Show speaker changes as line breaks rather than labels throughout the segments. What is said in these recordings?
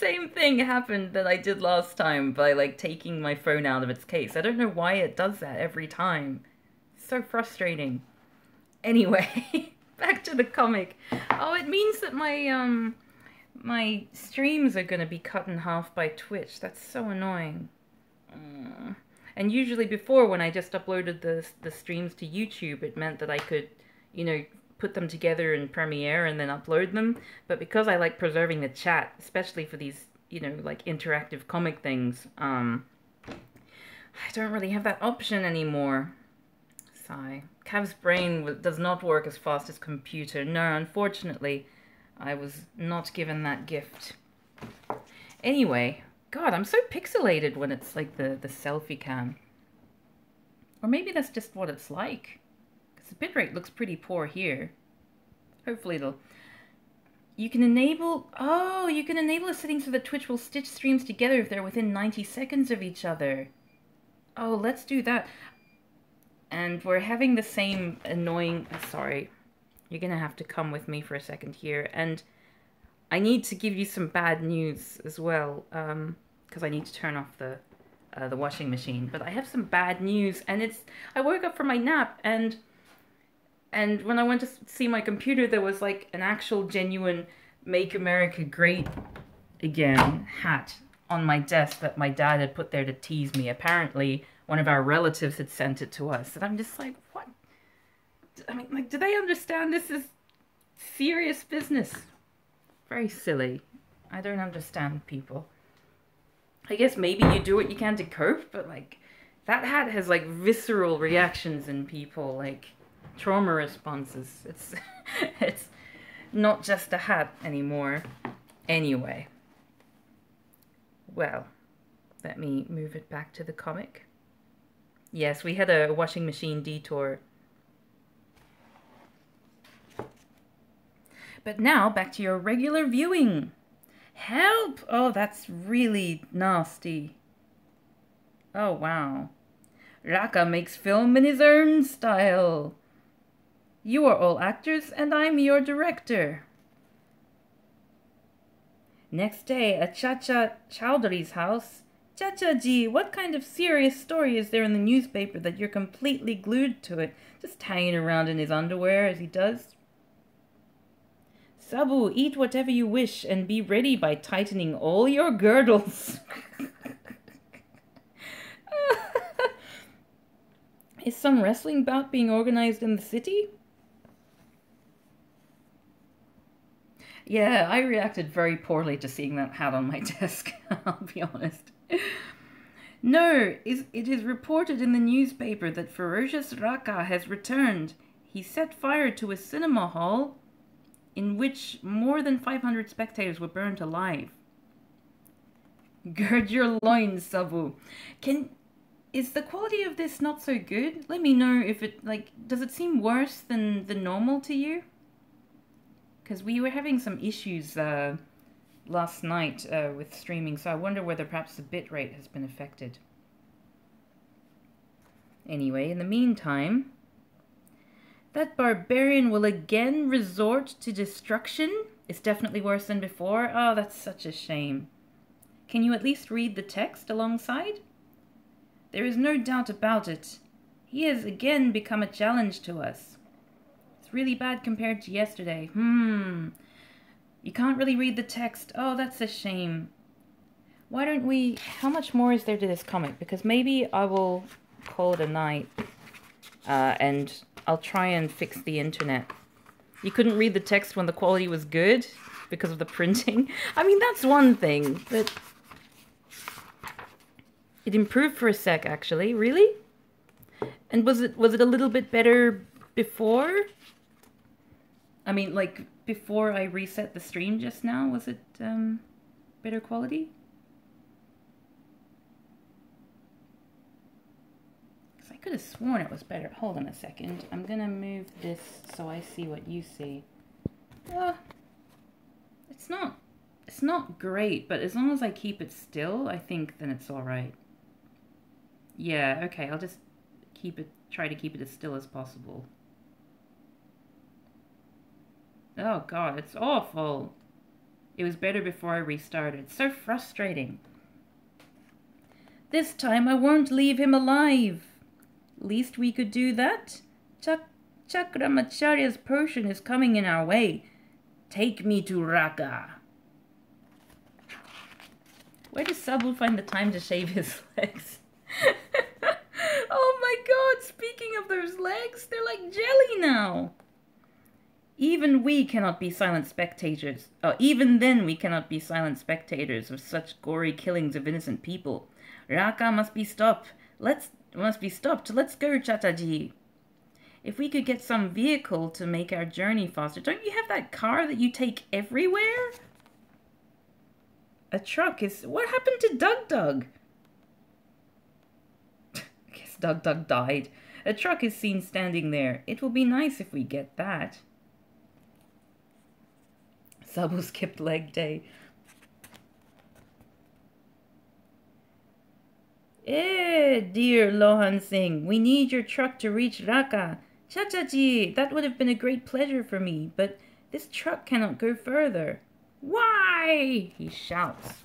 same thing happened that I did last time by like taking my phone out of its case. I don't know why it does that every time. So frustrating. Anyway, back to the comic. Oh, it means that my streams are gonna be cut in half by Twitch. That's so annoying. And usually before, when I just uploaded the streams to YouTube, it meant that I could, you know, put them together in Premiere and then upload them. But because I like preserving the chat, especially for these, you know, like interactive comic things, I don't really have that option anymore. Sigh. Cav's brain does not work as fast as computer. No, unfortunately, I was not given that gift. Anyway, God, I'm so pixelated when it's like the selfie cam. Or maybe that's just what it's like. Because the bitrate looks pretty poor here. Hopefully it'll... You can enable... Oh, you can enable a setting so that Twitch will stitch streams together if they're within 90 seconds of each other. Oh, let's do that. And we're having the same annoying... Sorry. You're going to have to come with me for a second here. And I need to give you some bad news as well. Because I need to turn off the washing machine. But I have some bad news. And it's... I woke up from my nap and when I went to see my computer, there was like an actual genuine Make America Great Again hat on my desk that my dad had put there to tease me. Apparently, one of our relatives had sent it to us. And I'm just like, what? I mean, like, do they understand this is serious business? Very silly. I don't understand people. I guess maybe you do what you can to cope, but like, that hat has like visceral reactions in people, like trauma responses. It's not just a hat anymore. Anyway. Well, let me move it back to the comic. Yes, we had a washing machine detour. But now, back to your regular viewing. Help! Oh, that's really nasty. Oh, wow. Raka makes film in his own style. You are all actors, and I'm your director. Next day, at Chacha Chaudhary's house. Chacha ji, what kind of serious story is there in the newspaper that you're completely glued to it, just hanging around in his underwear as he does? Sabu, eat whatever you wish and be ready by tightening all your girdles. Is some wrestling bout being organized in the city? Yeah, I reacted very poorly to seeing that hat on my desk, I'll be honest. No, it is reported in the newspaper that ferocious Raka has returned. He set fire to a cinema hall in which more than 500 spectators were burned alive. Gird your loins, Sabu. Is the quality of this not so good? Let me know if it, like, does it seem worse than the normal to you? Because we were having some issues last night with streaming, so I wonder whether perhaps the bitrate has been affected. Anyway, in the meantime, that barbarian will again resort to destruction. It's definitely worse than before. Oh, that's such a shame. Can you at least read the text alongside? There is no doubt about it. He has again become a challenge to us. It's really bad compared to yesterday. You can't really read the text. Oh, that's a shame. Why don't we... How much more is there to this comic? Because maybe I will call it a night. And I'll try and fix the internet. You couldn't read the text when the quality was good because of the printing. I mean, that's one thing. But it improved for a sec, actually. Really? And was it a little bit better before? I mean, like, before I reset the stream just now, was it better quality? Because I could have sworn it was better. Hold on a second. I'm going to move this so I see what you see. It's not great, but as long as I keep it still, I think then it's all right. Yeah, okay, I'll just try to keep it as still as possible. Oh god, it's awful. It was better before I restarted. So frustrating. This time I won't leave him alive. Least we could do that. Chakramacharya's potion is coming in our way. Take me to Raka. Where does Sabu find the time to shave his legs? Oh my god, speaking of those legs, they're like jelly now. Even we cannot be silent spectators. Even then we cannot be silent spectators of such gory killings of innocent people. Raka must be stopped. Let's go, Chachaji. If we could get some vehicle to make our journey faster. Don't you have that car that you take everywhere? A truck is... What happened to Dug? I guess Dug died. A truck is seen standing there. It will be nice if we get that. Sabu skipped leg day. Dear Lohan Singh, we need your truck to reach Raka. Chachaji, that would have been a great pleasure for me, but this truck cannot go further. Why? He shouts.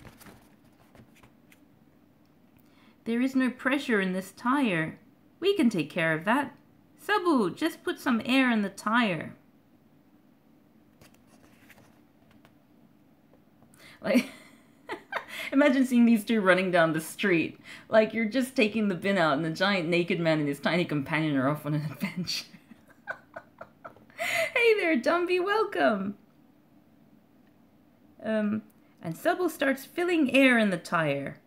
There is no pressure in this tire. We can take care of that. Sabu, just put some air in the tire. Like, imagine seeing these two running down the street. Like, you're just taking the bin out and the giant naked man and his tiny companion are off on an adventure. Hey there, Dumby, welcome. And Sabu starts filling air in the tire.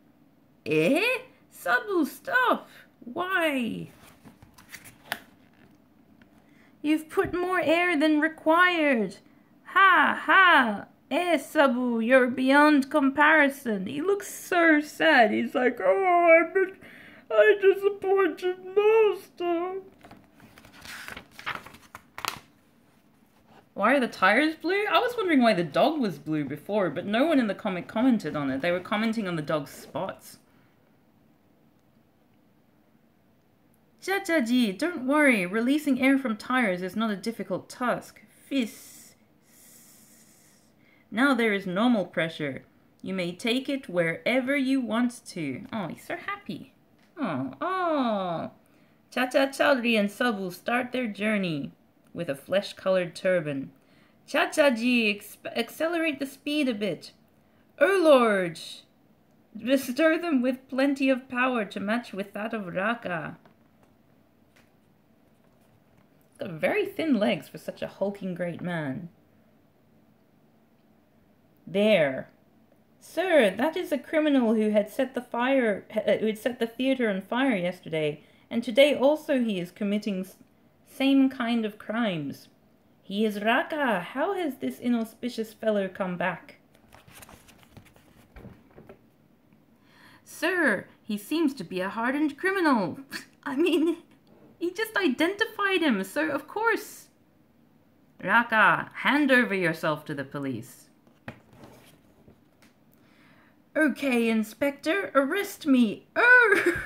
Sabu, stop! Why? You've put more air than required. Ha! Sabu, you're beyond comparison. He looks so sad. He's like, oh, I disappointed Master. Why are the tires blue? I was wondering why the dog was blue before, but no one in the comic commented on it. They were commenting on the dog's spots. Chachaji, don't worry. Releasing air from tires is not a difficult task. Fizz. Now there is normal pressure. You may take it wherever you want to. Oh, he's so happy. Oh. Chacha, Chaudhary and Sabu start their journey with a flesh-colored turban. Chachaji, accelerate the speed a bit. Oh Lord! Bestir them with plenty of power to match with that of Raka. He's got very thin legs for such a hulking great man. There. Sir, that is a criminal who had set the theater on fire yesterday, and today also he is committing same kind of crimes. He is Raka. How has this inauspicious fellow come back? Sir, he seems to be a hardened criminal. I mean, he just identified him, so of course. Raka, hand over yourself to the police. Okay, Inspector, arrest me. Oh!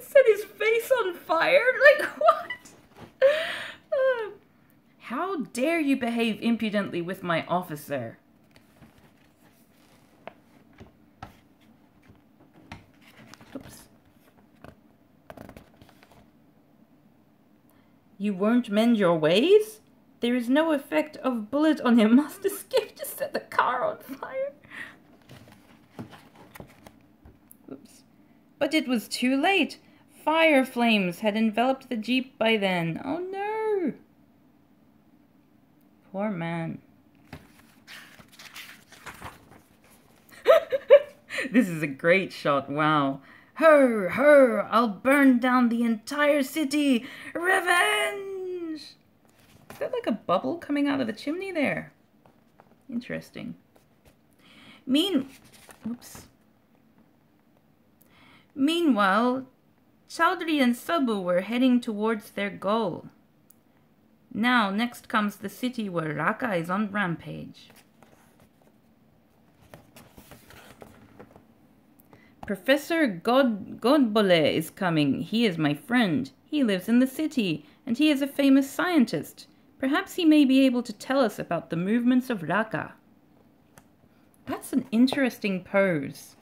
Set his face on fire? Like, what? How dare you behave impudently with my officer? Oops. You won't mend your ways? There is no effect of bullet on him. Must escape. Just set the car on fire. Oops. But it was too late. Fire flames had enveloped the jeep by then. Oh no. Poor man. This is a great shot. Wow. Ho, ho, I'll burn down the entire city. Revenge! Is that like a bubble coming out of the chimney there? Interesting. Meanwhile, Chaudhary and Sabu were heading towards their goal. Now, next comes the city where Raka is on rampage. Professor Godbole is coming. He is my friend. He lives in the city, and he is a famous scientist. Perhaps he may be able to tell us about the movements of Raka. That's an interesting pose.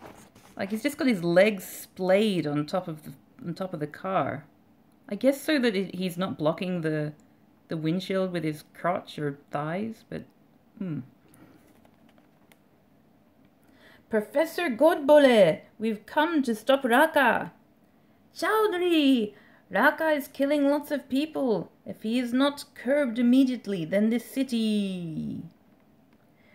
Like he's just got his legs splayed on top of the car. I guess so that he's not blocking the windshield with his crotch or thighs, but Professor Godbole, we've come to stop Raka. Chaudhary, Raka is killing lots of people. If he is not curbed immediately, then this city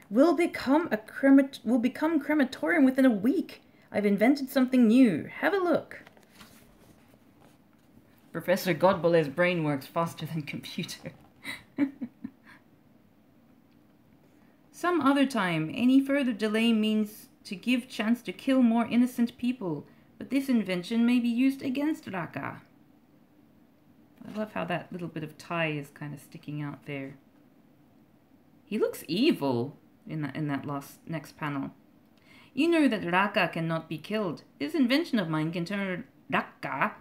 will become crematorium within a week. I've invented something new. Have a look. Professor Godbole's brain works faster than computer. Some other time, any further delay means to give chance to kill more innocent people, but this invention may be used against Raka. I love how that little bit of tie is kind of sticking out there. He looks evil in that next panel. You know that Raka cannot be killed. This invention of mine can turn Raka,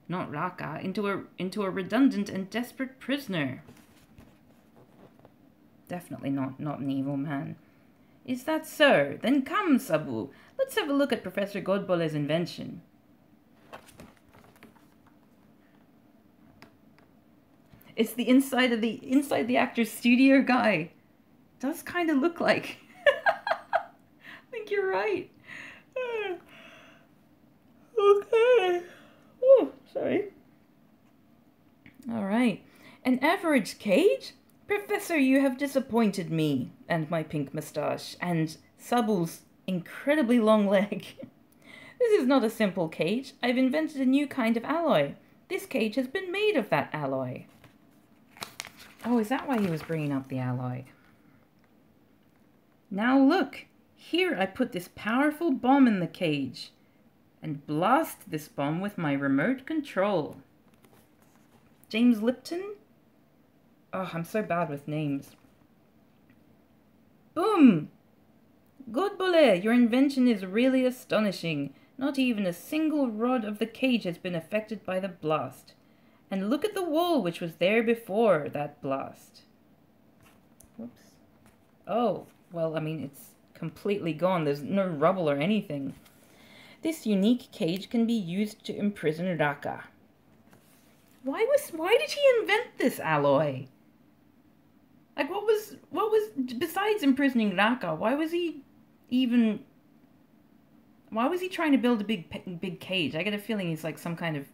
not Raka, into a redundant and desperate prisoner. Definitely not an evil man. Is that so? Then come, Sabu. Let's have a look at Professor Godbole's invention. It's the inside the actor's studio guy. Does kind of look like. I think you're right. Okay. Oh, sorry. All right. An average cage? Professor, you have disappointed me and my pink moustache and Sabu's incredibly long leg. This is not a simple cage. I've invented a new kind of alloy. This cage has been made of that alloy. Oh, is that why he was bringing up the alloy? Now look, here I put this powerful bomb in the cage and blast this bomb with my remote control. James Lipton? Oh, I'm so bad with names. Boom! Godbole, your invention is really astonishing. Not even a single rod of the cage has been affected by the blast. And look at the wall which was there before that blast. Whoops. Oh, well, I mean, it's completely gone. There's no rubble or anything. This unique cage can be used to imprison Raka. Why did he invent this alloy? Like, what was, besides imprisoning Raka, why was he trying to build a big cage? I get a feeling he's like some kind of,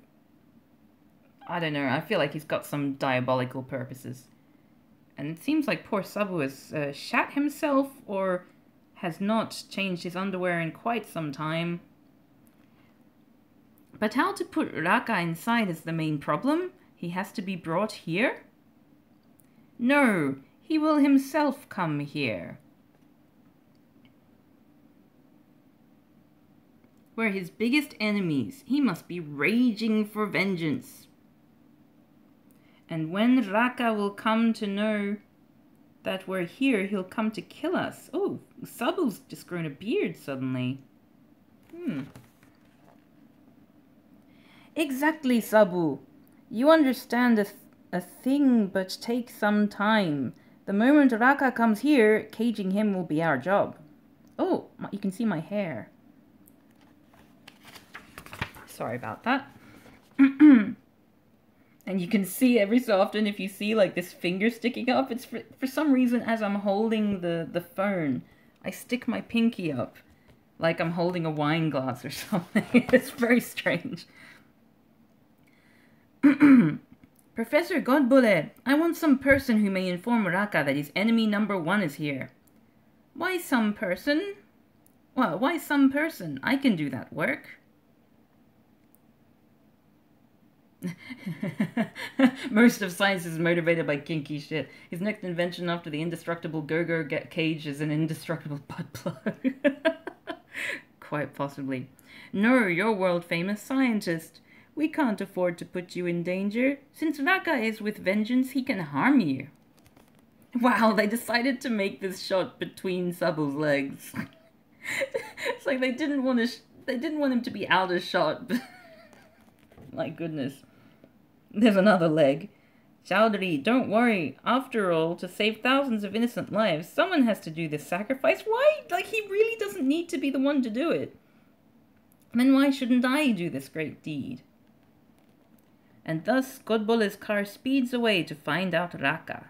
I don't know, I feel like he's got some diabolical purposes. And it seems like poor Sabu has shat himself or has not changed his underwear in quite some time. But how to put Raka inside is the main problem. He has to be brought here? No, he will himself come here. We're his biggest enemies. He must be raging for vengeance. And when Raka will come to know that we're here, he'll come to kill us. Oh, Sabu's just grown a beard suddenly. Exactly, Sabu. You understand a thing, but take some time. The moment Raka comes here, caging him will be our job. Oh, you can see my hair. Sorry about that. And you can see every so often, if you see like this finger sticking up, it's for some reason as I'm holding the phone, I stick my pinky up like I'm holding a wine glass or something. It's very strange. Professor Godbole, I want some person who may inform Raka that his enemy number 1 is here. Why some person? Well, why some person? I can do that work. Most of science is motivated by kinky shit. His next invention after the indestructible go-go cage is an indestructible butt plug. Quite possibly. No, you're world-famous scientist. We can't afford to put you in danger. Since Raka is with vengeance, he can harm you. Wow, they decided to make this shot between Sabu's legs. It's like they didn't want him to be out of shot. My goodness. There's another leg. Chaudhary, don't worry. After all, to save thousands of innocent lives, someone has to do this sacrifice. Why? Like, he really doesn't need to be the one to do it. Then why shouldn't I do this great deed? And thus, Godbole's car speeds away to find out Raka.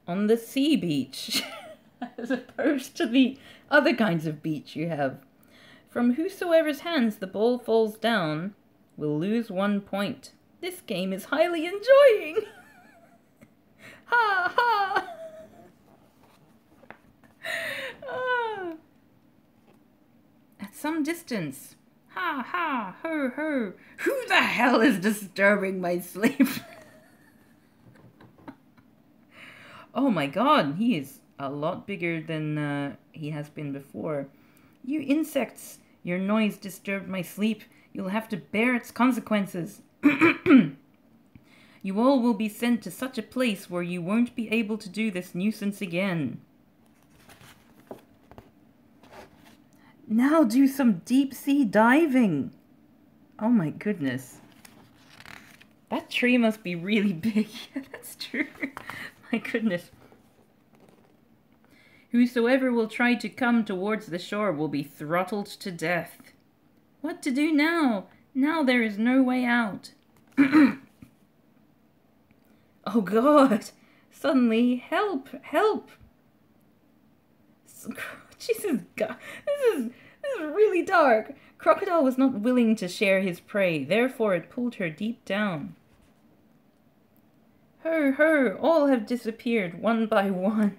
On the sea beach, as opposed to the other kinds of beach you have. From whosoever's hands the ball falls down will lose 1 point. This game is highly enjoying. Ha ha. Ah. At some distance. Ha ha, ho ho. Who the hell is disturbing my sleep? Oh my god, he is a lot bigger than he has been before. You insects, your noise disturbed my sleep. You'll have to bear its consequences. You all will be sent to such a place where you won't be able to do this nuisance again. Now do some deep sea diving. Oh my goodness. That tree must be really big. Yeah, that's true. My goodness. Whosoever will try to come towards the shore will be throttled to death. What to do now? Now there is no way out. Oh God. Suddenly, help, help. Jesus God. This is really dark. Crocodile was not willing to share his prey, therefore it pulled her deep down. Her, all have disappeared, one by one.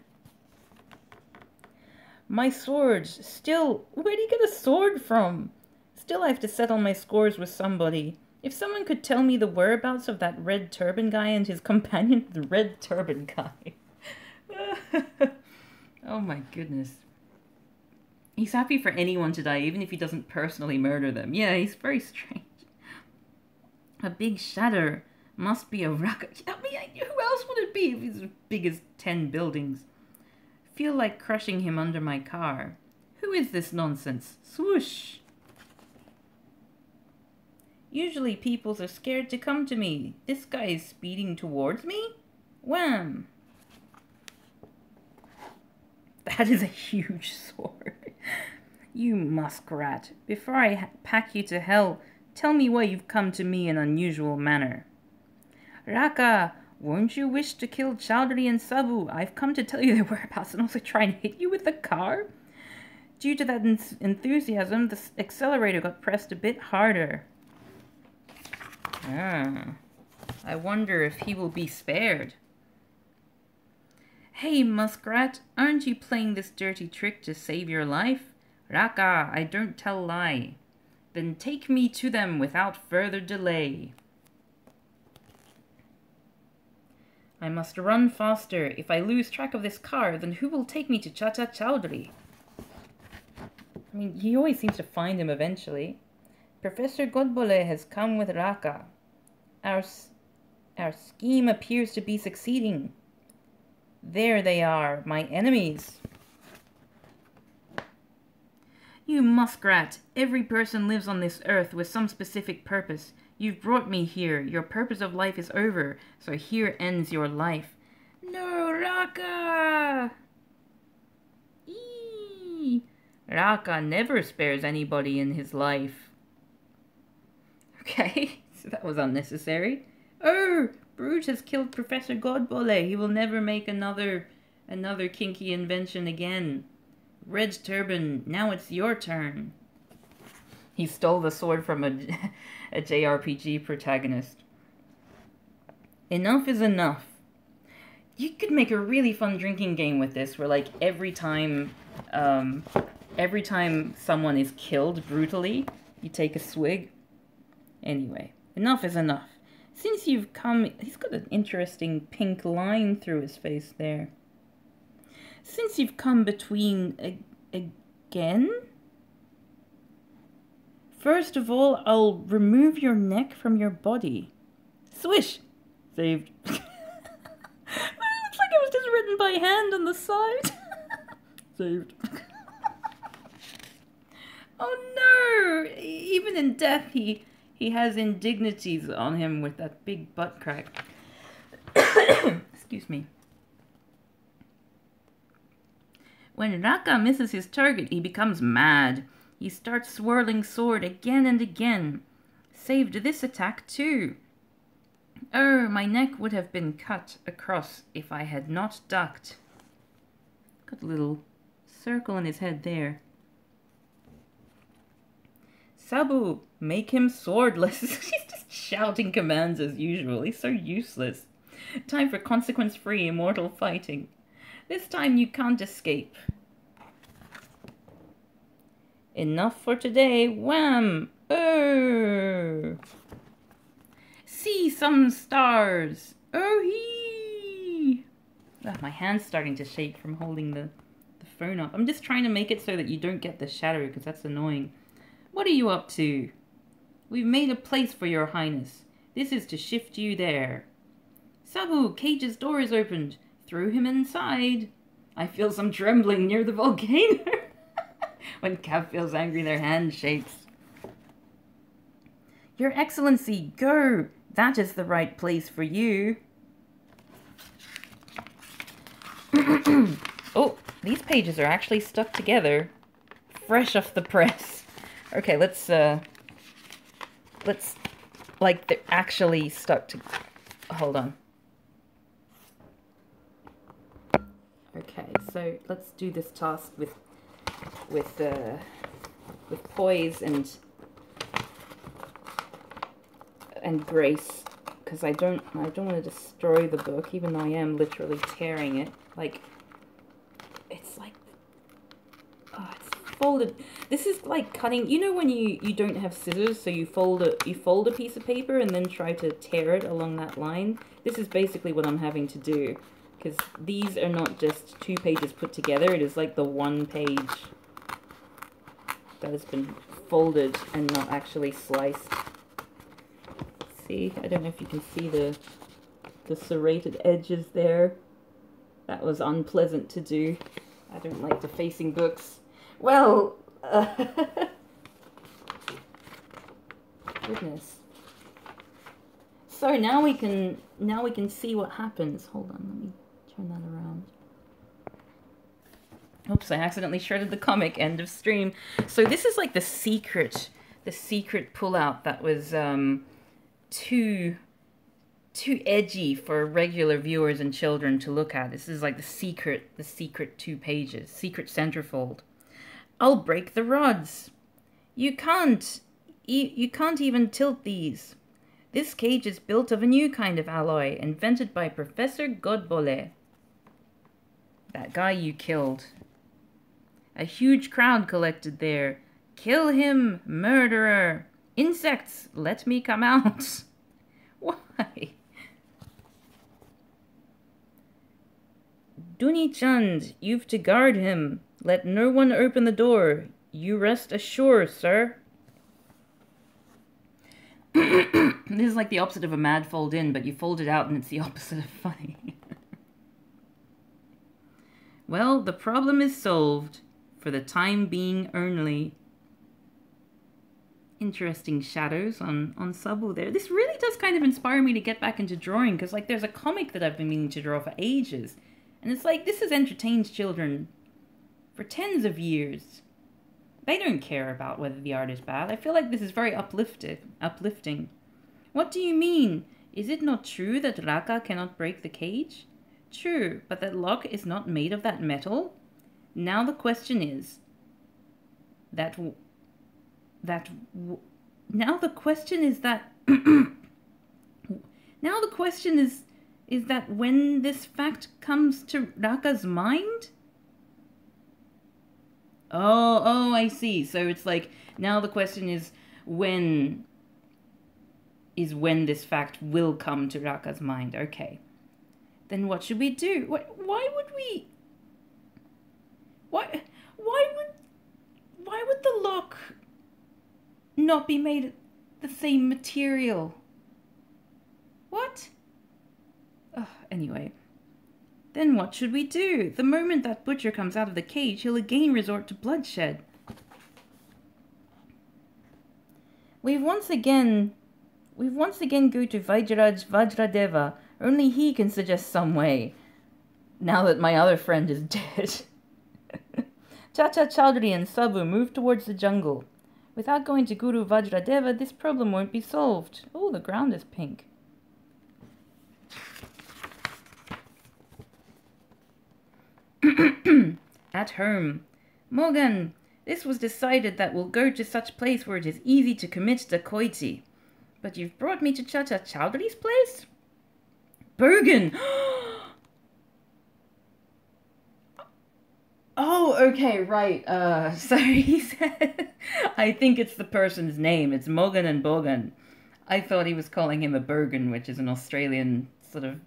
My sword, still, where'd he get a sword from? Still I have to settle my scores with somebody. If someone could tell me the whereabouts of that red turban guy and his companion, the red turban guy. Oh my goodness. He's happy for anyone to die, even if he doesn't personally murder them. Yeah, he's very strange. A big shadow. Must be a rocket. I mean, who else would it be if he's as big as 10 buildings? Feel like crushing him under my car. Who is this nonsense? Swoosh! Usually peoples are scared to come to me. This guy is speeding towards me? Wham! That is a huge sword. You muskrat. Before I pack you to hell, tell me why you've come to me in unusual manner. Raka, won't you wish to kill Chaudhary and Sabu? I've come to tell you their whereabouts and also try and hit you with the car. Due to that enthusiasm, the accelerator got pressed a bit harder. Ah, I wonder if he will be spared. Hey, muskrat, aren't you playing this dirty trick to save your life? Raka, I don't tell lie. Then take me to them without further delay. I must run faster. If I lose track of this car, then who will take me to Chacha Chaudhary? I mean, he always seems to find him eventually. Professor Godbole has come with Raka. Our scheme appears to be succeeding. There they are, my enemies. You muskrat, every person lives on this earth with some specific purpose. You've brought me here. Your purpose of life is over, so here ends your life. No, Raka! Eee! Raka never spares anybody in his life. Okay, so that was unnecessary. Oh, Brute has killed Professor Godbole. He will never make another kinky invention again. Red Turban, now it's your turn. He stole the sword from a JRPG protagonist. Enough is enough. You could make a really fun drinking game with this, where like every time someone is killed brutally, you take a swig. Anyway, enough is enough. Since you've come... He's got an interesting pink line through his face there. Since you've come between... again? First of all, I'll remove your neck from your body. Swish! Saved. It looks like it was just written by hand on the side. Saved. Oh no! Even in death, he He has indignities on him with that big butt crack. Excuse me. When Raka misses his target, he becomes mad. He starts swirling sword again and again. Saved this attack too. My neck would have been cut across if I had not ducked. Got a little circle in his head there. Sabu, make him swordless. She's just shouting commands as usual. He's so useless. Time for consequence-free immortal fighting. This time you can't escape. Enough for today. Wham! Oh! See some stars. Oh hee! My hand's starting to shake from holding the phone up. I'm just trying to make it so that you don't get the shadow because that's annoying. What are you up to? We've made a place for your highness. This is to shift you there. Sabu, Cage's door is opened. Throw him inside. I feel some trembling near the volcano. When Cav feels angry, their hand shakes. Your Excellency, go! That is the right place for you. Oh, these pages are actually stuck together. Fresh off the press. Okay, let's like, they're actually stuck to... Hold on. Okay, so let's do this task with poise and grace, because I don't want to destroy the book, even though I am literally tearing it. Like, it's like, oh, it's folded. This is like cutting. You know when you don't have scissors, so you fold a piece of paper and then try to tear it along that line. This is basically what I'm having to do, because these are not just 2 pages put together. It is like the 1 page that has been folded and not actually sliced. See, I don't know if you can see the serrated edges there. That was unpleasant to do. I don't like defacing books. Well, goodness. So now we can see what happens. Hold on, let me turn that around. Oops, I accidentally shredded the comic. End of stream. So this is like the secret pullout that was too edgy for regular viewers and children to look at. This is like the secret 2 pages, secret centerfold. I'll break the rods. You can't even tilt these. This cage is built of a new kind of alloy invented by Professor Godbole. That guy you killed. A huge crowd collected there. Kill him, murderer. Insects, let me come out. Why? Duni-chand, you've to guard him. Let no one open the door. You rest assured, sir. This is like the opposite of a mad fold in, but you fold it out and it's the opposite of funny. Well, the problem is solved. For the time being only. Interesting shadows on Sabu there. This really does kind of inspire me to get back into drawing, because like there's a comic that I've been meaning to draw for ages. And it's like, this has entertained children for tens of years. They don't care about whether the art is bad. I feel like this is very uplifting. What do you mean? Is it not true that Raka cannot break the cage? True, but that lock is not made of that metal? Now the question is that when this fact comes to Raka's mind? Oh, I see. So it's like, now the question is when this fact will come to Raka's mind. Okay. Then what should we do? Why would the lock not be made of the same material? What? Anyway. Then what should we do? The moment that butcher comes out of the cage, he'll again resort to bloodshed. We've once again go to Vajradeva. Only he can suggest some way. Now that my other friend is dead. Chacha, Chaudhary and Sabu move towards the jungle. Without going to Guru Vajradeva, this problem won't be solved. Oh, the ground is pink. At home. Morgan, this was decided that we'll go to such place where it is easy to commit dacoity. But you've brought me to Chacha Chaudhary's place? Bergen! Oh, okay, right. Sorry, he said. I think it's the person's name. It's Morgan and Bogan. I thought he was calling him a Bergen, which is an Australian sort of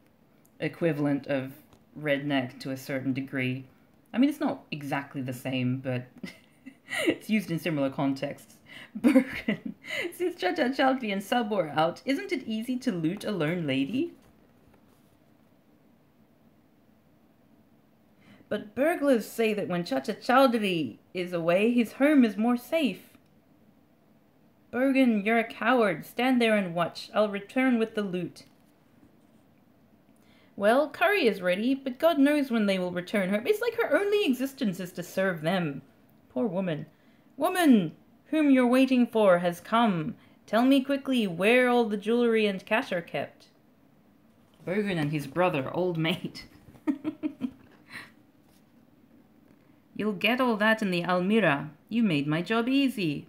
equivalent of redneck to a certain degree. I mean, it's not exactly the same, but it's used in similar contexts. Bergen. Since Chacha, Chaudhary and Sabu are out, isn't it easy to loot a lone lady? But burglars say that when Chacha Chaudhary is away, his home is more safe. Bergen, you're a coward. Stand there and watch. I'll return with the loot. Well, curry is ready, but God knows when they will return her. It's like her only existence is to serve them. Poor woman. Woman, whom you're waiting for, has come. Tell me quickly where all the jewelry and cash are kept. Bergen and his brother, old mate. You'll get all that in the Almirah. You made my job easy.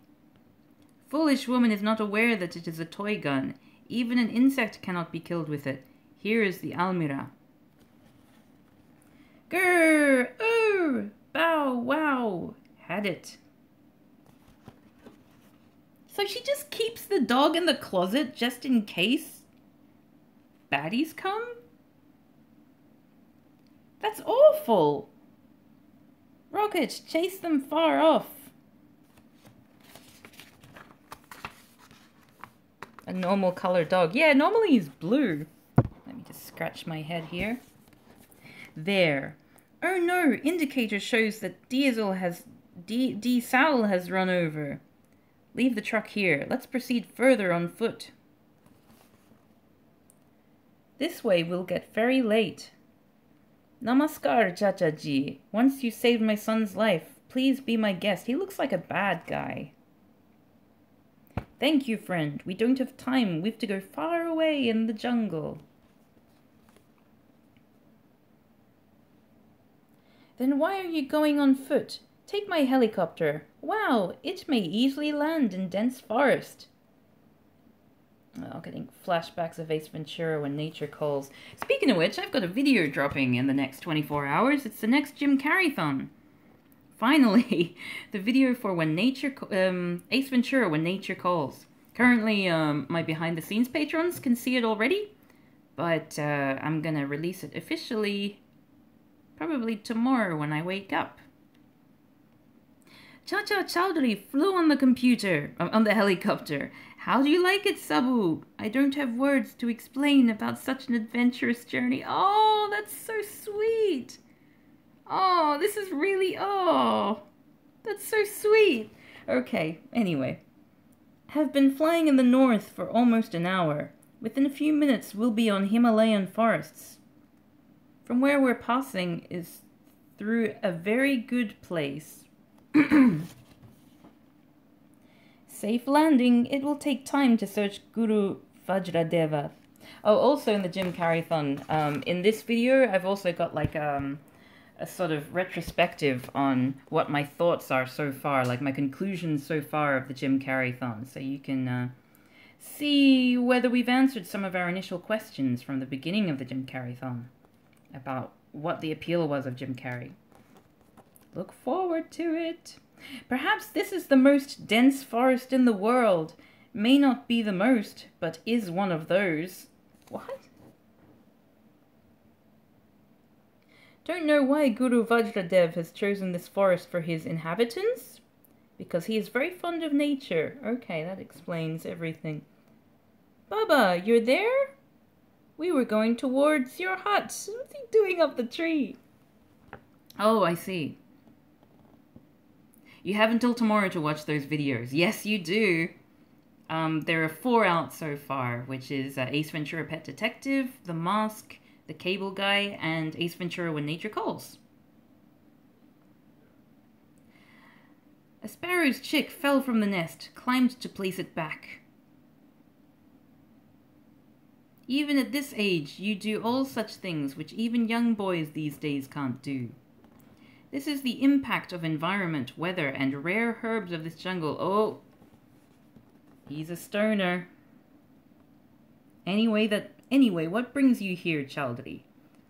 Foolish woman is not aware that it is a toy gun. Even an insect cannot be killed with it. Here is the Almirah. Grrr! Oh! Bow! Wow! Had it. So she just keeps the dog in the closet just in case baddies come? That's awful! Rocket, chase them far off. A normal color dog. Yeah, normally he's blue. Let me just scratch my head here. There. Oh no, indicator shows that diesel has run over. Leave the truck here. Let's proceed further on foot. This way we'll get very late. Namaskar, Chacha-ji. Once you saved my son's life, please be my guest. He looks like a bad guy. Thank you, friend. We don't have time. We've to go far away in the jungle. Then why are you going on foot? Take my helicopter. Wow, it may easily land in dense forest. Oh, getting flashbacks of Ace Ventura when nature calls. Speaking of which, I've got a video dropping in the next 24 hours. It's the next Jim Carrey-thon. Finally, the video for when nature, Ace Ventura when nature calls. Currently, my behind-the-scenes patrons can see it already, but I'm gonna release it officially probably tomorrow when I wake up. Chacha Chaudhary flew on the computer, on the helicopter. How do you like it, Sabu? I don't have words to explain about such an adventurous journey. Oh, that's so sweet. Oh, this is really, oh, that's so sweet. Okay, anyway. Have been flying in the north for almost an hour. Within a few minutes, we'll be on Himalayan forests. From where we're passing is through a very good place. Safe landing. It will take time to search Guru Vajradeva. Oh, also in the Jim Carrey-thon, in this video, I've also got like a sort of retrospective on what my thoughts are so far, like my conclusions so far of the Jim Carrey-thon. So you can see whether we've answered some of our initial questions from the beginning of the Jim Carrey-thon about what the appeal was of Jim Carrey. Look forward to it. Perhaps this is the most dense forest in the world. May not be the most, but is one of those. What? Don't know why Guru Vajradev has chosen this forest for his inhabitants? Because he is very fond of nature. Okay, that explains everything. Baba, you're there? We were going towards your hut. What's he doing up the tree? Oh, I see. You have until tomorrow to watch those videos. Yes, you do. There are 4 out so far, which is Ace Ventura Pet Detective, The Mask, The Cable Guy, and Ace Ventura When Nature Calls. A sparrow's chick fell from the nest, climbed to place it back. Even at this age, you do all such things which even young boys these days can't do. This is the impact of environment, weather, and rare herbs of this jungle. Oh, he's a stoner. Anyway, what brings you here, Chaudhary?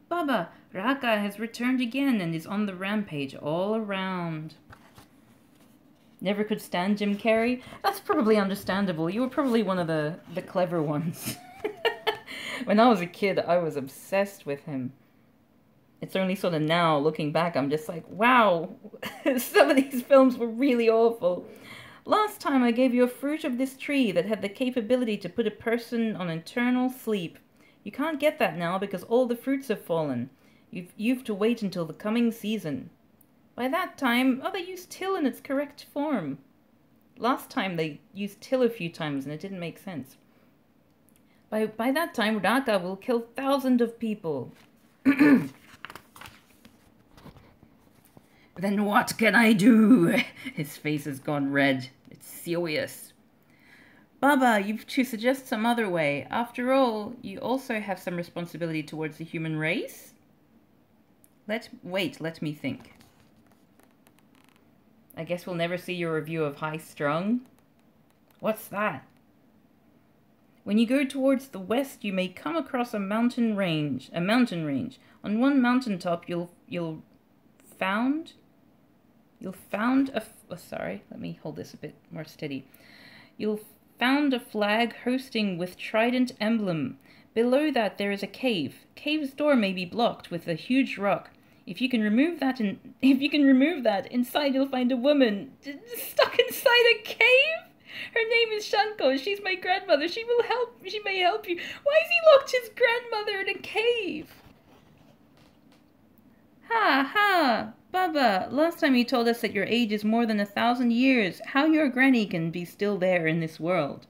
Baba, Raka has returned again and is on the rampage all around. Never could stand Jim Carrey? That's probably understandable. You were probably one of the clever ones. When I was a kid, I was obsessed with him. It's only sort of now, looking back, I'm just like, wow, some of these films were really awful. Last time I gave you a fruit of this tree that had the capability to put a person on eternal sleep. You can't get that now because all the fruits have fallen. You've to wait until the coming season. By that time, they used till in its correct form. Last time they used till a few times and it didn't make sense. By that time, Raka will kill thousands of people. Then what can I do? His face has gone red. It's serious. Baba, you've to suggest some other way. After all, you also have some responsibility towards the human race? Let me think. I guess we'll never see your review of High Strung. What's that? When you go towards the west, you may come across a mountain range. On one mountaintop, you'll found a... Oh, sorry, let me hold this a bit more steady. You'll found a flag hosting with trident emblem. Below that, there is a cave. Cave's door may be blocked with a huge rock. If you can remove that, inside you'll find a woman stuck inside a cave. Her name is Shanko. She's my grandmother. She may help you. Why has he locked his grandmother in a cave? Ha! Baba, last time you told us that your age is more than 1,000 years. How your granny can be still there in this world?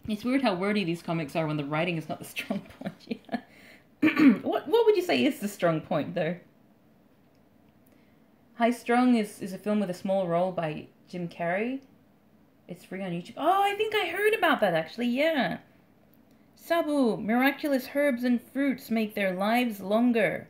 It's weird how wordy these comics are when the writing is not the strong point. Yeah. What would you say is the strong point, though? High Strung is a film with a small role by Jim Carrey. It's free on YouTube. Oh, I think I heard about that, actually, yeah. Sabu, miraculous herbs and fruits make their lives longer.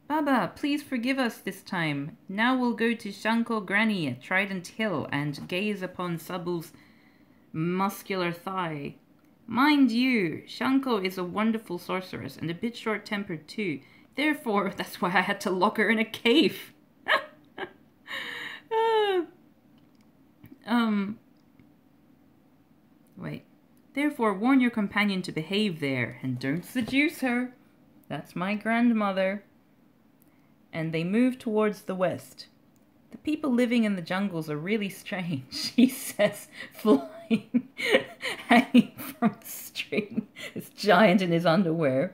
Baba, please forgive us this time. Now we'll go to Shanko Granny at Trident Hill and gaze upon Sabu's muscular thigh. Mind you, Shanko is a wonderful sorceress and a bit short-tempered too. Therefore, that's why I had to lock her in a cave. Wait. Therefore, warn your companion to behave there, and don't seduce her. That's my grandmother. And they move towards the west. The people living in the jungles are really strange, he says, flying, hanging from the string, this giant in his underwear.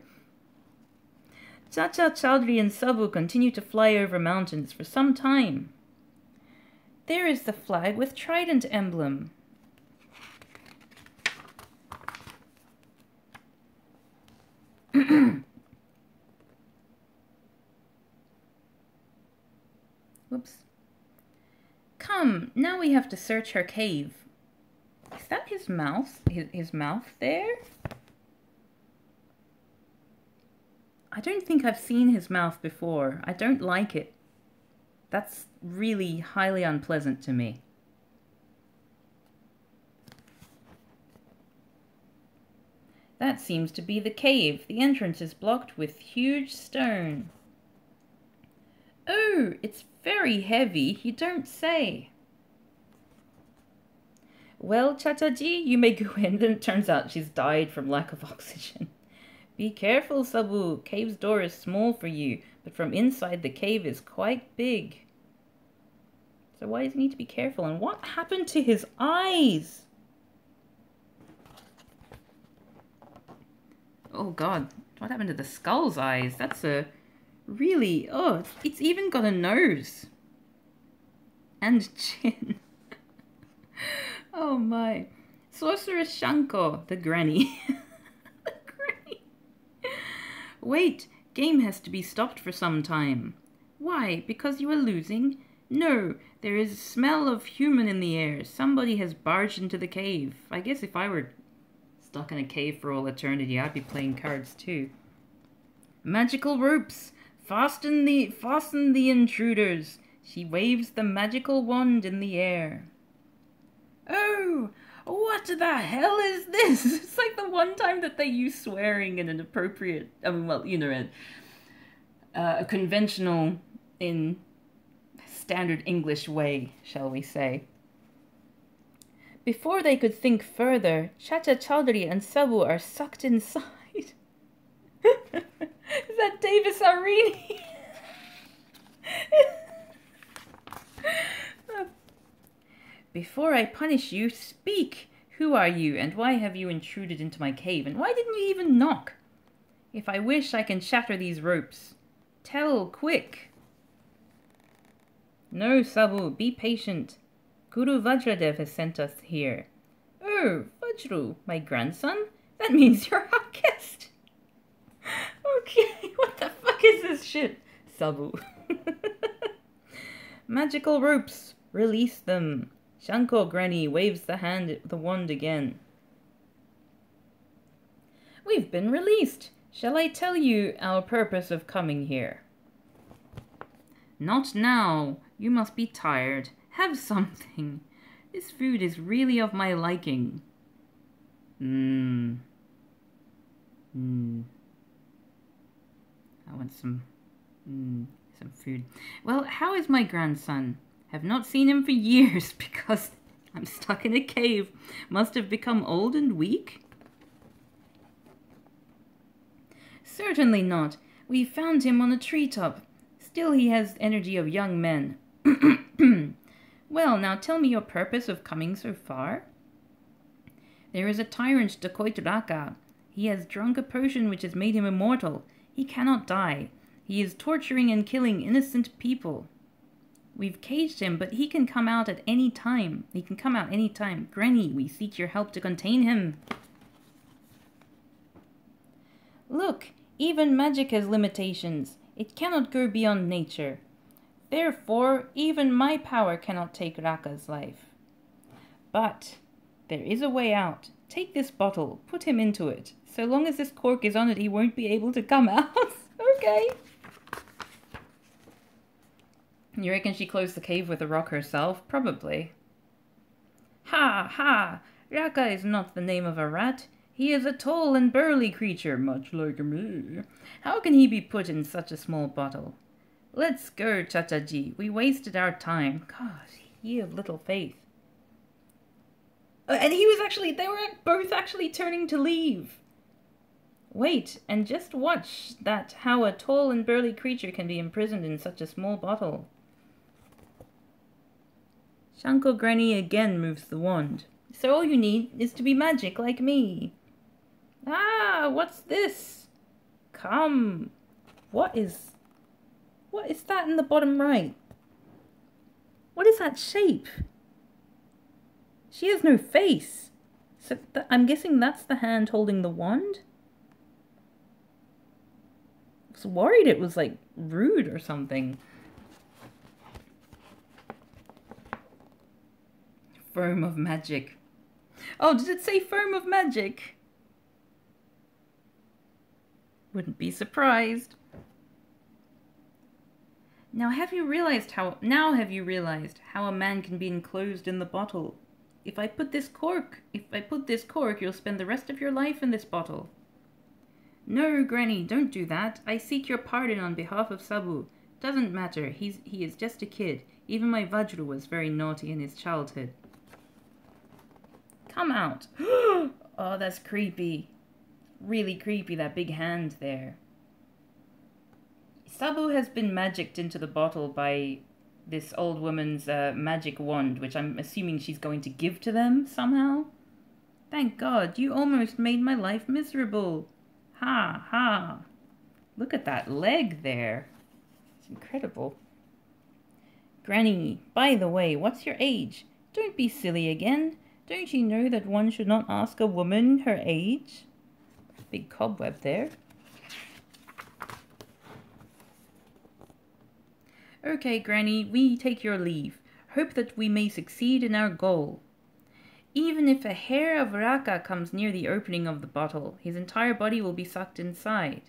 Chacha, Chaudhary, and Sabu continue to fly over mountains for some time. There is the flag with trident emblem. Whoops. Come, now we have to search her cave. Is that his mouth? His mouth there? I don't think I've seen his mouth before. I don't like it. That's really highly unpleasant to me. That seems to be the cave. The entrance is blocked with huge stone. Oh, it's very heavy, you don't say. Well, Chacha-ji, you may go in. Then it turns out she's died from lack of oxygen. Be careful, Sabu. Cave's door is small for you, but from inside the cave is quite big. So why does he need to be careful? And what happened to his eyes? Oh god, what happened to the skull's eyes? That's a really... Oh, it's even got a nose. and chin. Oh my. Sorceress Shanko, the granny. The granny. Wait, game has to be stopped for some time. Why? Because you are losing? No, there is a smell of human in the air. Somebody has barged into the cave. I guess if I were stuck in a cave for all eternity, I'd be playing cards too. Magical ropes! Fasten the intruders! She waves the magical wand in the air. Oh! What the hell is this? It's like the one time that they use swearing in an appropriate, a conventional, in standard English way, shall we say. Before they could think further, Chacha, Chaudhary and Sabu are sucked inside. Is that Davis Arini? Before I punish you, speak! Who are you, and why have you intruded into my cave, and why didn't you even knock? If I wish, I can shatter these ropes. Tell, quick! No, Sabu, be patient. Guru Vajradev has sent us here. Oh, Vajru, my grandson? That means you're our guest. Okay, what the fuck is this shit? Sabu. Magical ropes, release them. Shanko Granny waves the wand again. We've been released. Shall I tell you our purpose of coming here? Not now. You must be tired. Have something. This food is really of my liking. I want some food. Well, how is my grandson? Have not seen him for years because I'm stuck in a cave. Must have become old and weak? Certainly not. We found him on a treetop. Still he has energy of young men. Well, now tell me your purpose of coming so far. There is a tyrant, Dacoit Raka. He has drunk a potion which has made him immortal. He cannot die. He is torturing and killing innocent people. We've caged him, but he can come out at any time. He can come out any time. Granny, we seek your help to contain him. Look, even magic has limitations. It cannot go beyond nature. Therefore, even my power cannot take Raka's life. But there is a way out. Take this bottle, put him into it. So long as this cork is on it, he won't be able to come out. Okay. You reckon she closed the cave with a rock herself? Probably. Ha ha! Raka is not the name of a rat. He is a tall and burly creature, much like me. How can he be put in such a small bottle? Let's go, Chacha-ji. We wasted our time. God, ye of little faith. And they were both actually turning to leave. Wait, and just watch how a tall and burly creature can be imprisoned in such a small bottle. Shanko Granny again moves the wand. So all you need is to be magic like me. Ah, what's this? Come. What is that in the bottom right? What is that shape? She has no face. So I'm guessing that's the hand holding the wand? I was worried it was like rude or something. Foam of magic. Oh, did it say foam of magic? Wouldn't be surprised. Now have you realized how a man can be enclosed in the bottle? If I put this cork, you'll spend the rest of your life in this bottle. No, Granny, don't do that. I seek your pardon on behalf of Sabu. Doesn't matter. He is just a kid. Even my Vajru was very naughty in his childhood. Come out. Oh, that's creepy. Really creepy, that big hand there. Sabu has been magicked into the bottle by this old woman's magic wand, which I'm assuming she's going to give to them somehow. Thank God, you almost made my life miserable. Ha ha. Look at that leg there. It's incredible. Granny, by the way, what's your age? Don't be silly again. Don't you know that one should not ask a woman her age? Big cobweb there. Okay, Granny, we take your leave. Hope that we may succeed in our goal. Even if a hair of Raka comes near the opening of the bottle, his entire body will be sucked inside.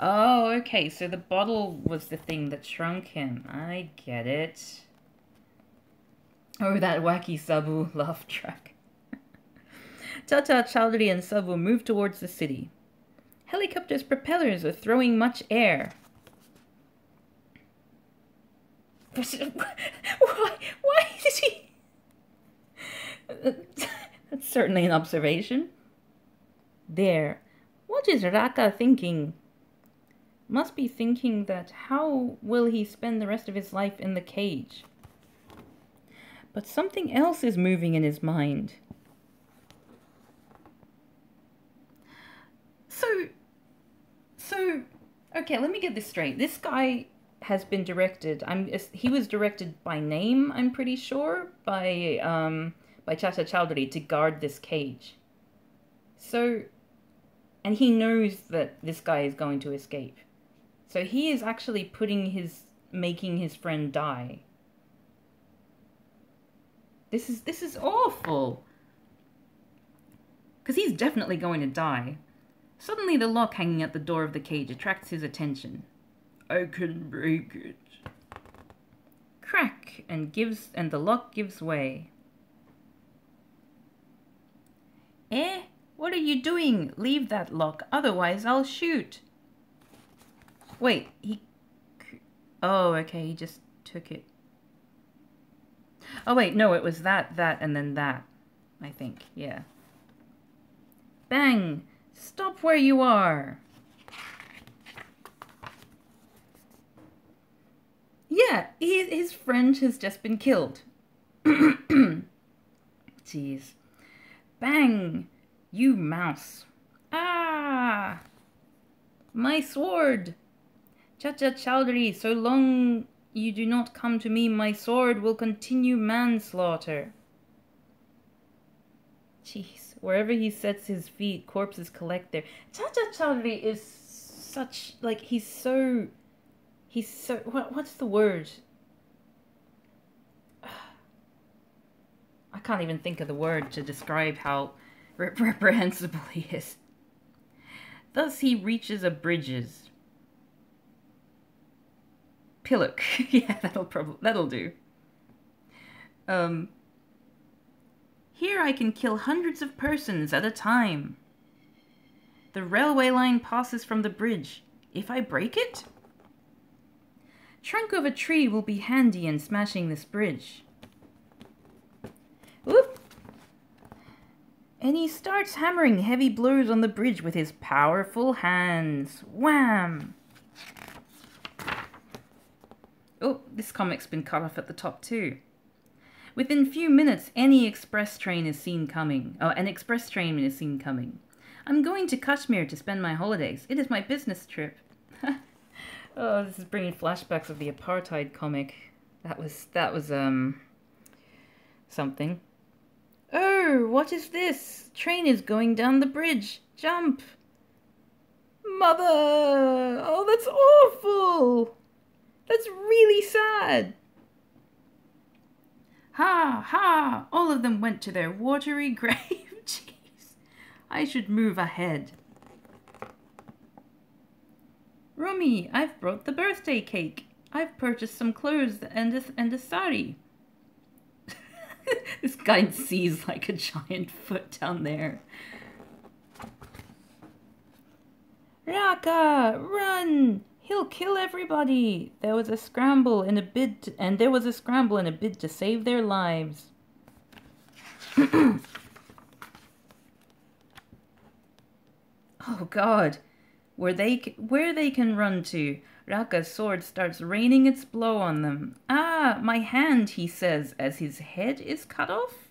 Oh, okay, so the bottle was the thing that shrunk him. I get it. Oh, that wacky Sabu laugh track. Chacha, Chaudhary and Sabu move towards the city. Helicopter's propellers are throwing much air. Why did he... That's certainly an observation. There. What is Raka thinking? Must be thinking that how will he spend the rest of his life in the cage? But something else is moving in his mind. So, okay, let me get this straight. This guy has been directed. He was directed by name, I'm pretty sure, by Chacha Chaudhary to guard this cage. So, and he knows that this guy is going to escape. So he is actually making his friend die. This is awful. Because he's definitely going to die. Suddenly the lock hanging at the door of the cage attracts his attention. I can break it. Crack, and the lock gives way. Eh? What are you doing? Leave that lock, otherwise I'll shoot. Wait, oh, okay, he just took it. Oh wait, no, it was that, and then that, I think, yeah. Bang! Stop where you are! Yeah, his friend has just been killed. Jeez. Bang! You mouse. Ah! My sword! Chacha Chaudhary, so long you do not come to me, my sword will continue manslaughter. Jeez, wherever he sets his feet, corpses collect there. Chacha Chaudhary is such, like, he's so, what's the word? I can't even think of the word to describe how reprehensible he is. Thus he reaches a bridges. Pillock. Yeah, that'll do. Here I can kill hundreds of persons at a time. The railway line passes from the bridge. If I break it? Trunk of a tree will be handy in smashing this bridge. Whoop! And he starts hammering heavy blows on the bridge with his powerful hands. Wham! Oh, this comic's been cut off at the top too. Within few minutes, an express train is seen coming. I'm going to Kashmir to spend my holidays. It is my business trip. Oh, this is bringing flashbacks of the apartheid comic. That was something. Oh, what is this? Train is going down the bridge. Jump. Mother! Oh, that's awful! That's really sad. Ha, ha! All of them went to their watery grave. Jeez. I should move ahead. Rummy, I've brought the birthday cake. I've purchased some clothes and a sari. This guy sees like a giant foot down there. Raka, run! He'll kill everybody. There was a scramble in a bid to save their lives. Oh God, where they can run to. Raka's sword starts raining its blow on them. Ah, my hand, he says, as his head is cut off.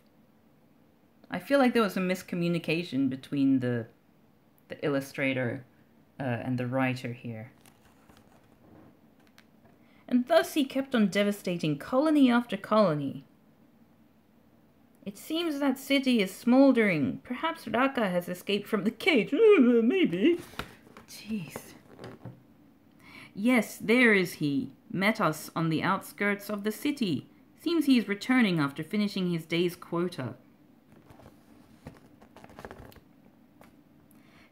I feel like there was a miscommunication between the illustrator and the writer here. and thus he kept on devastating colony after colony. It seems that city is smoldering. Perhaps Raka has escaped from the cage. Maybe. Jeez. Yes, there is he. Met us on the outskirts of the city. Seems he is returning after finishing his day's quota.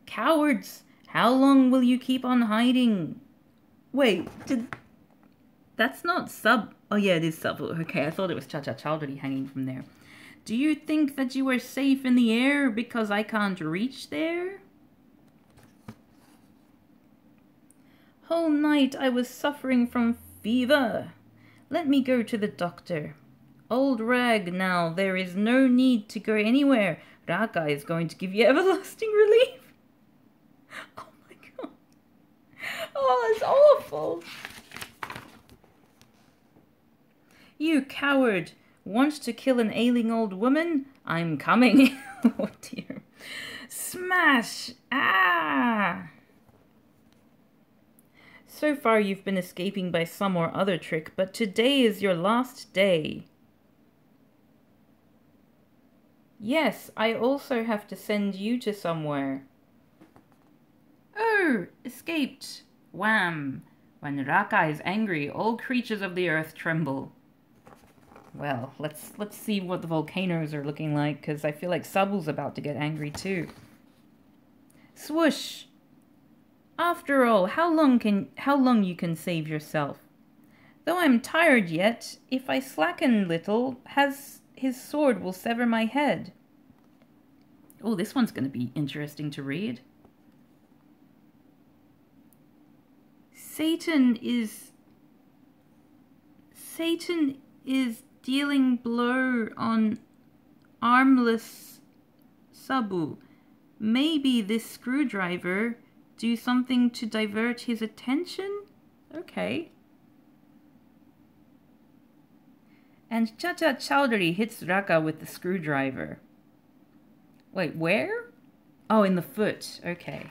Cowards! How long will you keep on hiding? Wait, that's not Sub... Oh yeah, it is Sub. Okay, I thought it was Chacha Chaudhary hanging from there. Do you think that you are safe in the air because I can't reach there? Whole night I was suffering from fever. Let me go to the doctor. Old rag, now there is no need to go anywhere. Raka is going to give you everlasting relief. Oh my god. Oh, that's awful. You coward. Want to kill an ailing old woman? I'm coming. Oh dear. Smash! Ah! So far you've been escaping by some or other trick, but today is your last day. Yes, I also have to send you to somewhere. Oh, escaped. Wham! When Raka is angry, all creatures of the earth tremble. Well, let's see what the volcanoes are looking like, because I feel like Sabu's about to get angry too. Swoosh! After all, how long you can save yourself? Though I'm tired yet, if I slacken little, his sword will sever my head. Oh, this one's going to be interesting to read. Satan is dealing blow on armless Sabu. Maybe this screwdriver do something to divert his attention? Okay. And Chacha Chaudhary hits Raka with the screwdriver. Wait, where? Oh, in the foot. Okay.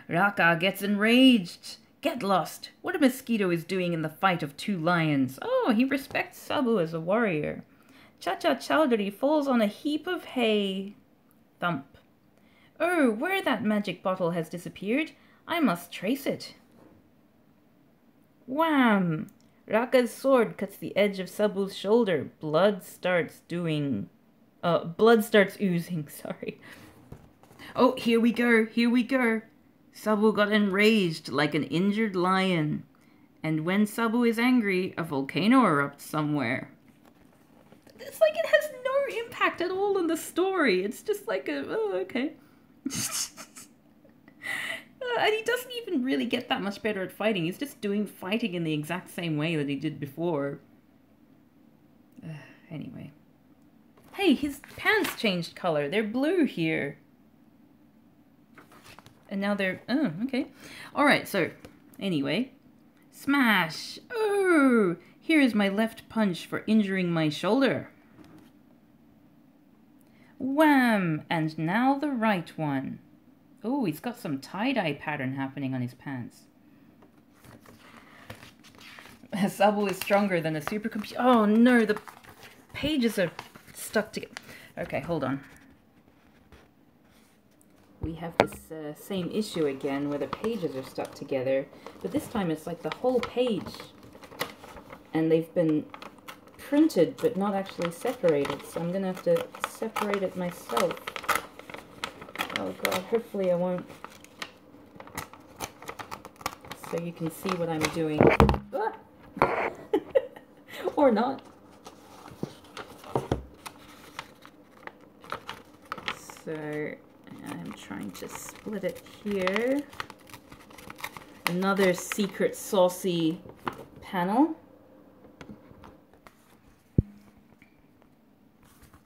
Raka gets enraged. Get lost. What a mosquito is doing in the fight of two lions. Oh, he respects Sabu as a warrior. Chacha Chaudhary falls on a heap of hay. Thump. Oh, where that magic bottle has disappeared. I must trace it. Wham! Raka's sword cuts the edge of Sabu's shoulder. Blood starts oozing, sorry. Oh, here we go. Sabu got enraged like an injured lion. And when Sabu is angry, a volcano erupts somewhere. It's like it has no impact at all on the story. It's just like okay. And he doesn't even really get that much better at fighting. He's just doing fighting in the exact same way that he did before. Anyway. Hey, his pants changed color. They're blue here. And now they're... Oh, okay. Alright, so... Anyway. Smash! Oh! Here is my left punch for injuring my shoulder. Wham! And now the right one. Oh, he's got some tie-dye pattern happening on his pants. Sabu is stronger than a supercomputer. Oh no, the pages are stuck together. Okay, hold on. We have this same issue again where the pages are stuck together, but this time it's like the whole page. And they've been printed but not actually separated, so I'm going to have to separate it myself. Oh god, hopefully I won't. So you can see what I'm doing. Ah! Or not. So I'm trying to split it here. Another secret saucy panel.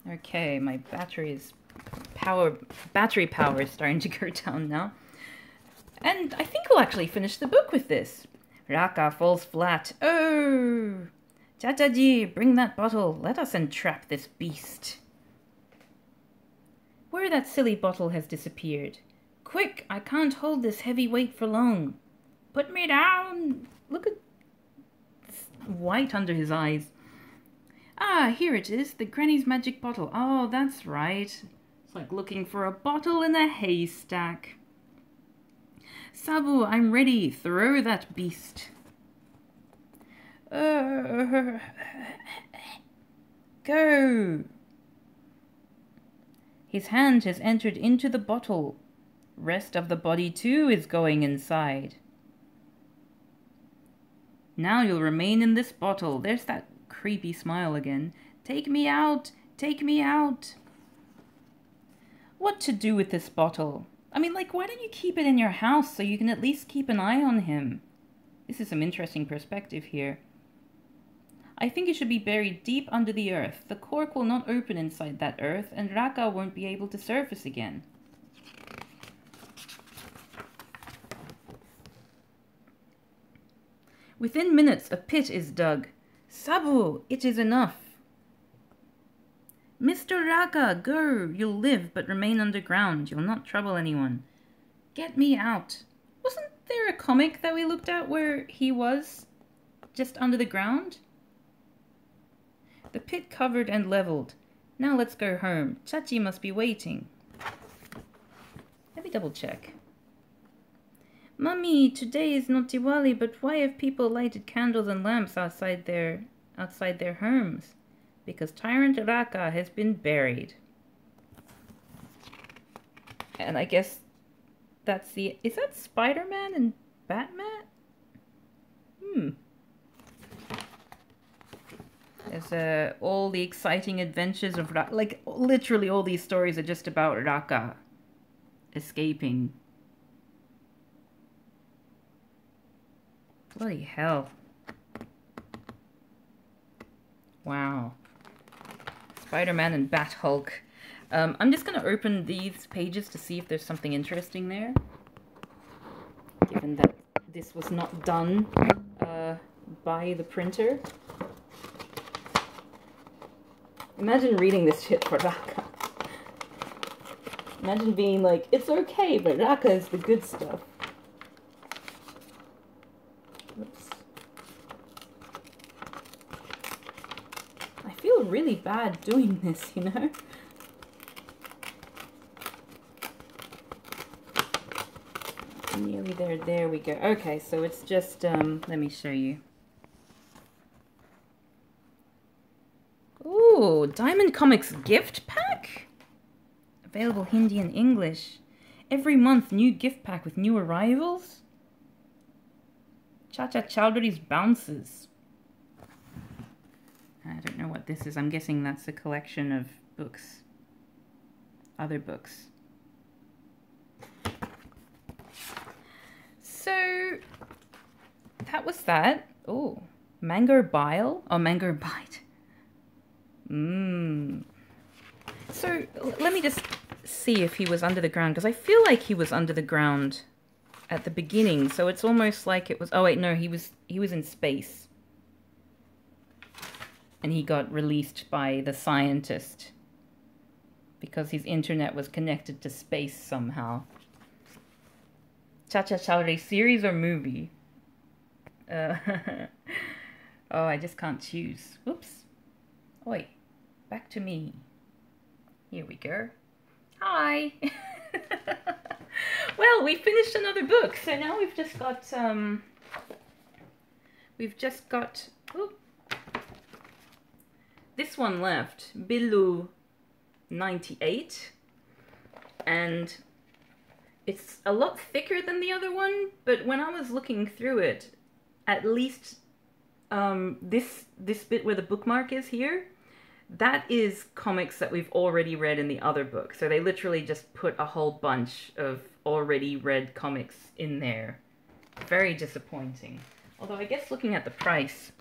Okay, my battery power is starting to go down now. And I think we'll actually finish the book with this. Raka falls flat. Oh! Chacha-ji, bring that bottle. Let us entrap this beast. Where that silly bottle has disappeared. Quick, I can't hold this heavy weight for long. Put me down. Look at this white under his eyes. Ah, here it is, the granny's magic bottle. Oh, that's right. It's like looking for a bottle in a haystack. Sabu, I'm ready. Throw that beast. Go. His hand has entered into the bottle. Rest of the body too is going inside. Now you'll remain in this bottle. There's that creepy smile again. Take me out. Take me out. What to do with this bottle? I mean, like, why don't you keep it in your house so you can at least keep an eye on him? This is some interesting perspective here. I think it should be buried deep under the earth. The cork will not open inside that earth, and Raka won't be able to surface again. Within minutes, a pit is dug. Sabu, it is enough. Mr. Raka, go. You'll live, but remain underground. You'll not trouble anyone. Get me out. Wasn't there a comic that we looked at where he was just under the ground? The pit covered and leveled. Now let's go home. Chachi must be waiting. Let me double check. Mummy, today is not Diwali, but why have people lighted candles and lamps outside their homes? Because Tyrant Raka has been buried. And I guess that's the... Is that Spider-Man and Batman? There's all the exciting adventures of Raka. Like, literally all these stories are just about Raka escaping. Bloody hell. Wow. Spider-Man and Bat-Hulk. I'm just going to open these pages to see if there's something interesting there. Given that this was not done by the printer. Imagine reading this shit for Raka. Imagine being like, it's okay, but Raka is the good stuff. Oops. I feel really bad doing this, you know? Nearly there. There we go. Okay, so it's just, let me show you. Ooh, Diamond Comics gift pack? Available Hindi and English. Every month, new gift pack with new arrivals. Chacha Chaudhary's Bounces. I don't know what this is. I'm guessing that's a collection of books. Other books. So, that was that. Oh, Mango Bile? Oh, Mango Bite. So, let me just see if he was under the ground, because I feel like he was under the ground at the beginning, so it's almost like it was... Oh, wait, no, he was in space. And he got released by the scientist because his internet was connected to space somehow. Chacha Chaudhary, series or movie? Oh, I just can't choose. Oops. Oi, back to me. Here we go. Hi! Well, we finished another book, so now we've just got... Ooh, this one left, Billu 98, and it's a lot thicker than the other one, but when I was looking through it, at least this bit where the bookmark is here, that is comics that we've already read in the other book. So they literally just put a whole bunch of already read comics in there. Very disappointing. Although I guess looking at the price,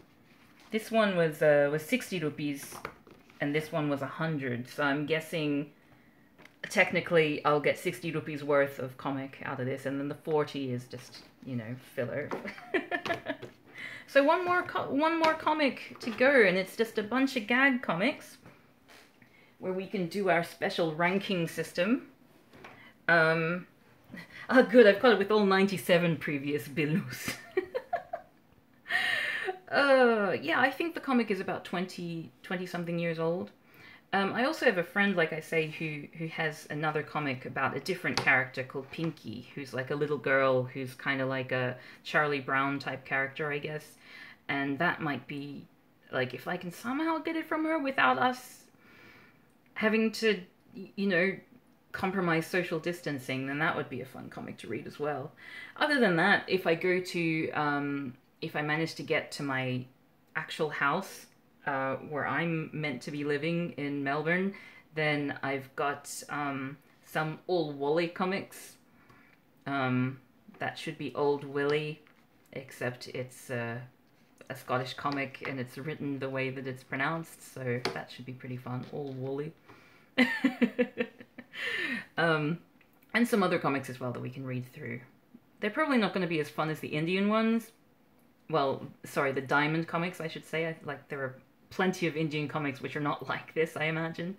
this one was 60 rupees and this one was 100. So I'm guessing technically I'll get 60 rupees worth of comic out of this, and then the 40 is just, you know, filler. So one more comic to go, and it's just a bunch of gag comics where we can do our special ranking system. Oh, good, I've got it with all 97 previous Bilus. Yeah, I think the comic is about 20 something years old. I also have a friend, like I say, who has another comic about a different character called Pinky, who's like a little girl who's kind of like a Charlie Brown type character, I guess. And that might be, like, if I can somehow get it from her without us having to, you know, compromise social distancing, then that would be a fun comic to read as well. Other than that, if I go to, if I manage to get to my actual house, where I'm meant to be living in Melbourne, then I've got some Old Wally comics. That should be Old Willie, except it's a Scottish comic and it's written the way that it's pronounced, so that should be pretty fun. Old Wally. And some other comics as well that we can read through. They're probably not going to be as fun as the Indian ones. Well, sorry, the Diamond comics, I should say. Like, there are plenty of Indian comics which are not like this, I imagine.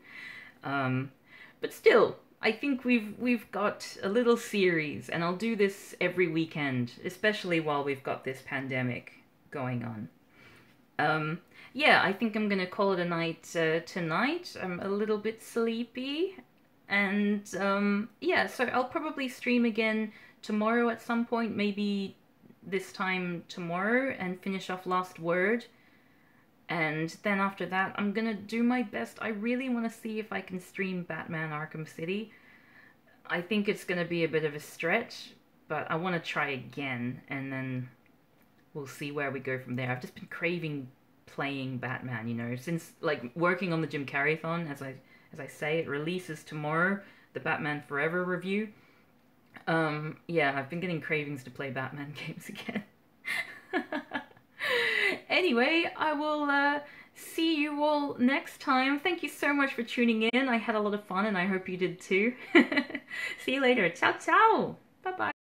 But still, I think we've got a little series, and I'll do this every weekend, especially while we've got this pandemic going on. Yeah, I think I'm gonna call it a night tonight. I'm a little bit sleepy, and yeah, so I'll probably stream again tomorrow at some point, maybe this time tomorrow, and finish off Last Word. And then after that, I'm gonna do my best. I really want to see if I can stream Batman Arkham City. I think it's gonna be a bit of a stretch, but I want to try again, and then we'll see where we go from there. I've just been craving playing Batman, you know, since, like, working on the Jim Carrey-thon, as I say, it releases tomorrow, the Batman Forever review. Yeah, I've been getting cravings to play Batman games again. Anyway, I will see you all next time. Thank you so much for tuning in. I had a lot of fun, and I hope you did too. See you later. Ciao, ciao. Bye-bye.